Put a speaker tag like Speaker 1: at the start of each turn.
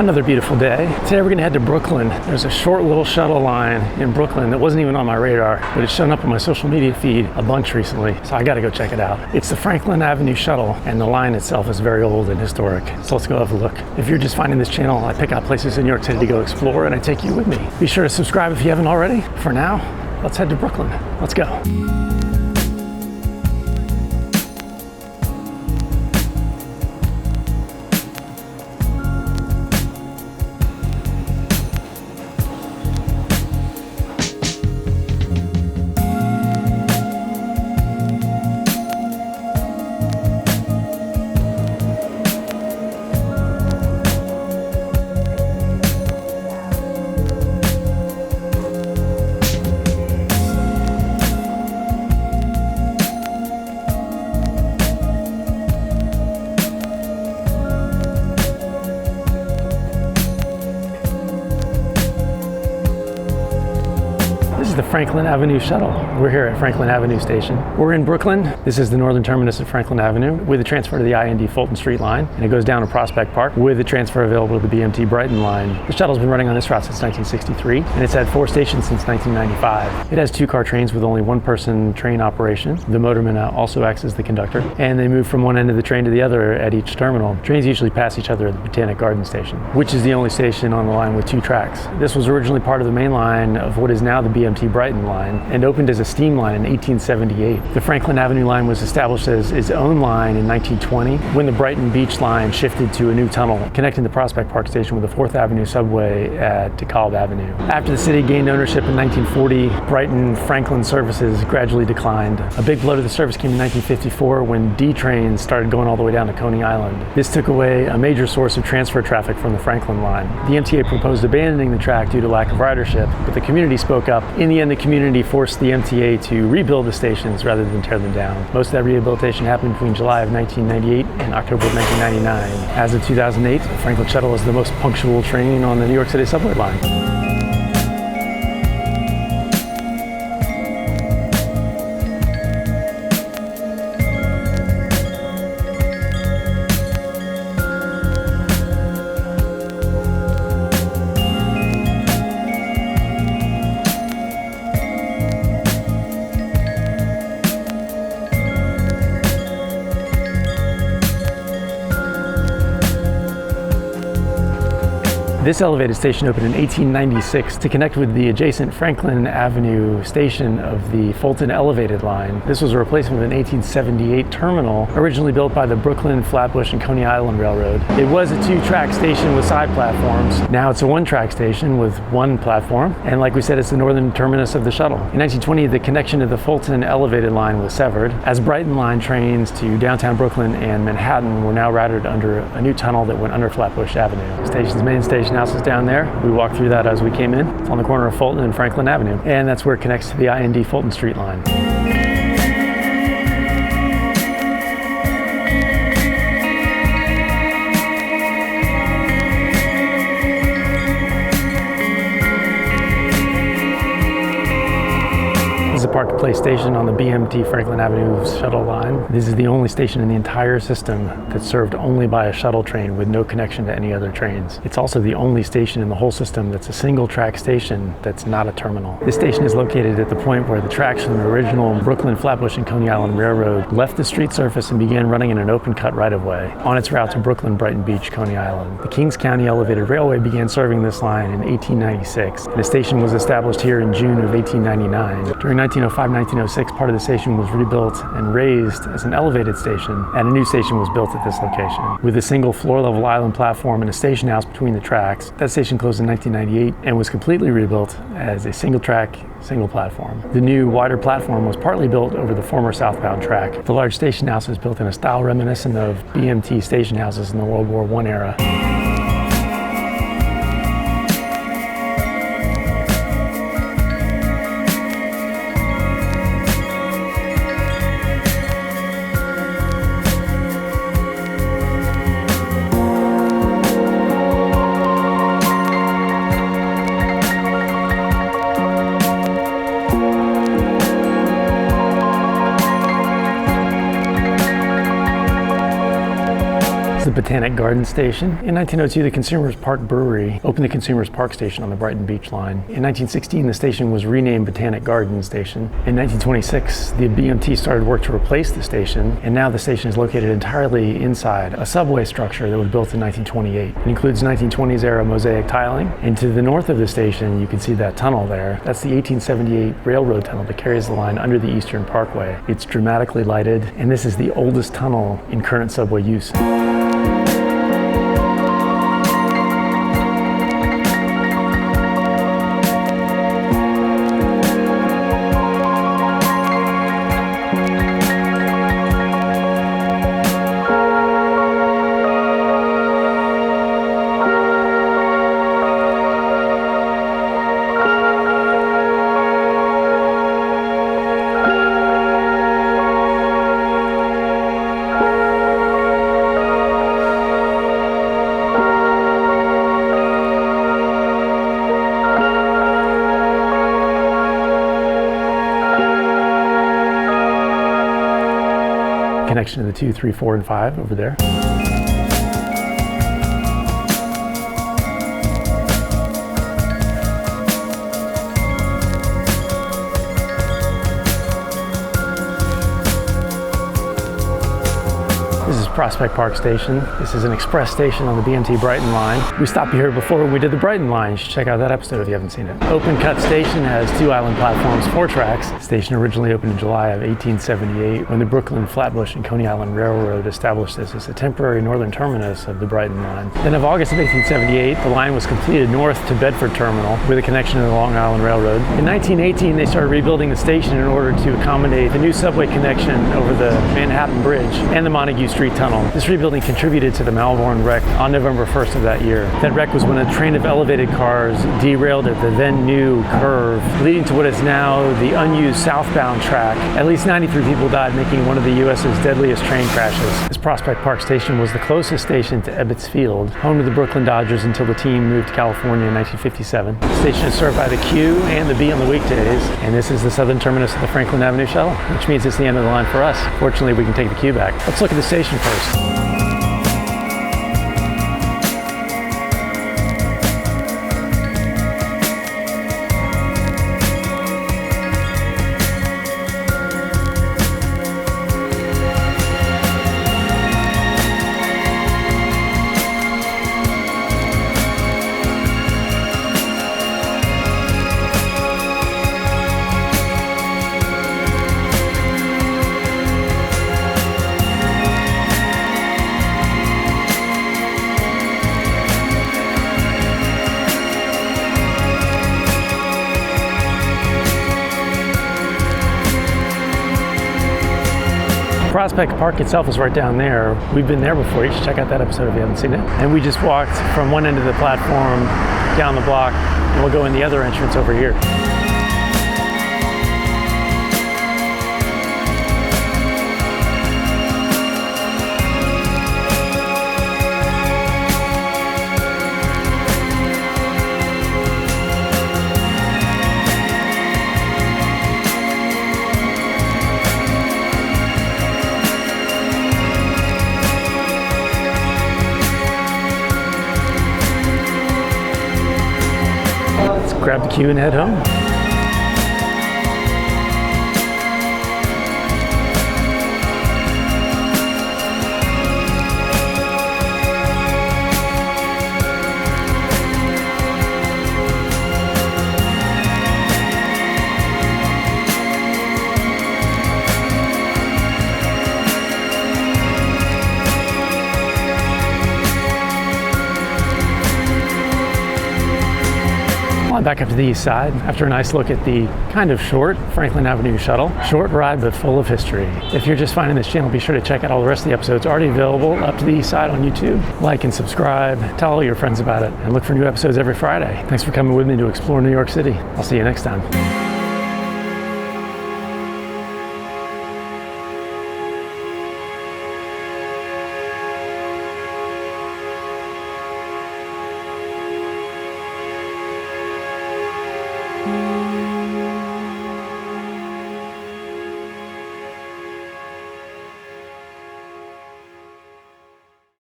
Speaker 1: Another beautiful day. Today we're gonna head to Brooklyn. There's a short little shuttle line in Brooklyn that wasn't even on my radar, but it's shown up on my social media feed a bunch recently, so I gotta go check it out. It's the Franklin Avenue Shuttle, and the line itself is very old and historic, so let's go have a look. If you're just finding this channel, I pick out places in New York City to go explore, and I take you with me. Be sure to subscribe if you haven't already. For now, let's head to Brooklyn. Let's go. This is the Franklin Avenue Shuttle. We're here at Franklin Avenue Station. We're in Brooklyn. This is the northern terminus of Franklin Avenue with a transfer to the IND Fulton Street line, and it goes down to Prospect Park with a transfer available to the BMT Brighton line. The shuttle's been running on this route since 1963, and it's had 4 stations since 1995. It has 2-car trains with only 1-person train operation. The motorman also acts as the conductor, and they move from one end of the train to the other at each terminal. Trains usually pass each other at the Botanic Garden Station, which is the only station on the line with 2 tracks. This was originally part of the main line of what is now the BMT Brighton line and opened as a steam line in 1878. The Franklin Avenue line was established as its own line in 1920 when the Brighton Beach line shifted to a new tunnel connecting the Prospect Park station with the 4th Avenue subway at DeKalb Avenue. After the city gained ownership in 1940, Brighton Franklin services gradually declined. A big blow to the service came in 1954 when D trains started going all the way down to Coney Island. This took away a major source of transfer traffic from the Franklin line. The MTA proposed abandoning the track due to lack of ridership, but the community spoke up. In the end, the community forced the MTA to rebuild the stations rather than tear them down. Most of that rehabilitation happened between July of 1998 and October of 1999. As of 2008, the Franklin Shuttle is the most punctual train on the New York City subway line. This elevated station opened in 1896 to connect with the adjacent Franklin Avenue station of the Fulton Elevated line. This was a replacement of an 1878 terminal originally built by the Brooklyn, Flatbush, and Coney Island Railroad. It was a 2-track station with side platforms. Now it's a 1-track station with 1 platform, and like we said, it's the northern terminus of the shuttle. In 1920, the connection to the Fulton Elevated line was severed, as Brighton line trains to downtown Brooklyn and Manhattan were now routed under a new tunnel that went under Flatbush Avenue. The station's main station house is down there. We walked through that as we came in. It's on the corner of Fulton and Franklin Avenue, and that's where it connects to the IND Fulton Street line. Park Place station on the BMT Franklin Avenue Shuttle line. This is the only station in the entire system that's served only by a shuttle train with no connection to any other trains. It's also the only station in the whole system that's a single-track station that's not a terminal. This station is located at the point where the tracks from the original Brooklyn, Flatbush, and Coney Island Railroad left the street surface and began running in an open-cut right-of-way on its route to Brooklyn, Brighton Beach, Coney Island. The Kings County Elevated Railway began serving this line in 1896, and the station was established here in June of 1899. During 1905-1906, part of the station was rebuilt and raised as an elevated station, and a new station was built at this location. With a single floor-level island platform and a station house between the tracks, that station closed in 1998 and was completely rebuilt as a single-track, single platform. The new, wider platform was partly built over the former southbound track. The large station house is built in a style reminiscent of BMT station houses in the World War I era. the Botanic Garden Station. In 1902, the Consumers Park Brewery opened the Consumers Park Station on the Brighton Beach line. In 1916, the station was renamed Botanic Garden Station. In 1926, the BMT started work to replace the station, and now the station is located entirely inside a subway structure that was built in 1928. It includes 1920s era mosaic tiling, and to the north of the station, you can see that tunnel there. That's the 1878 railroad tunnel that carries the line under the Eastern Parkway. It's dramatically lighted, and this is the oldest tunnel in current subway use. Connection to the 2, 3, 4, and 5 over there. This is Prospect Park Station. This is an express station on the BMT Brighton line. We stopped here before when we did the Brighton line. You should check out that episode if you haven't seen it. Open cut station has 2 island platforms, 4 tracks. The station originally opened in July of 1878 when the Brooklyn, Flatbush, and Coney Island Railroad established this as a temporary northern terminus of the Brighton line. Then of August of 1878, the line was completed north to Bedford Terminal with a connection to the Long Island Railroad. In 1918, they started rebuilding the station in order to accommodate the new subway connection over the Manhattan Bridge and the Montague Street Tunnel. This rebuilding contributed to the Malvern wreck on November 1st of that year. That wreck was when a train of elevated cars derailed at the then new curve, leading to what is now the unused southbound track. At least 93 people died, making one of the U.S.'s deadliest train crashes. This Prospect Park Station was the closest station to Ebbets Field, home to the Brooklyn Dodgers until the team moved to California in 1957. The station is served by the Q and the B on the weekdays, and this is the southern terminus of the Franklin Avenue Shuttle, which means it's the end of the line for us. Fortunately, we can take the Q back. Let's look at the station first. Prospect Park itself is right down there. We've been there before. You should check out that episode if you haven't seen it. And we just walked from one end of the platform down the block, and we'll go in the other entrance over here. Grab the Q and head home. Back up to the east side after a nice look at the kind of short Franklin Avenue Shuttle. Short ride, but full of history. If you're just finding this channel, be sure to check out all the rest of the episodes already available up to the east side on YouTube. Like and subscribe, tell all your friends about it, and look for new episodes every Friday. Thanks for coming with me to explore New York City. I'll see you next time.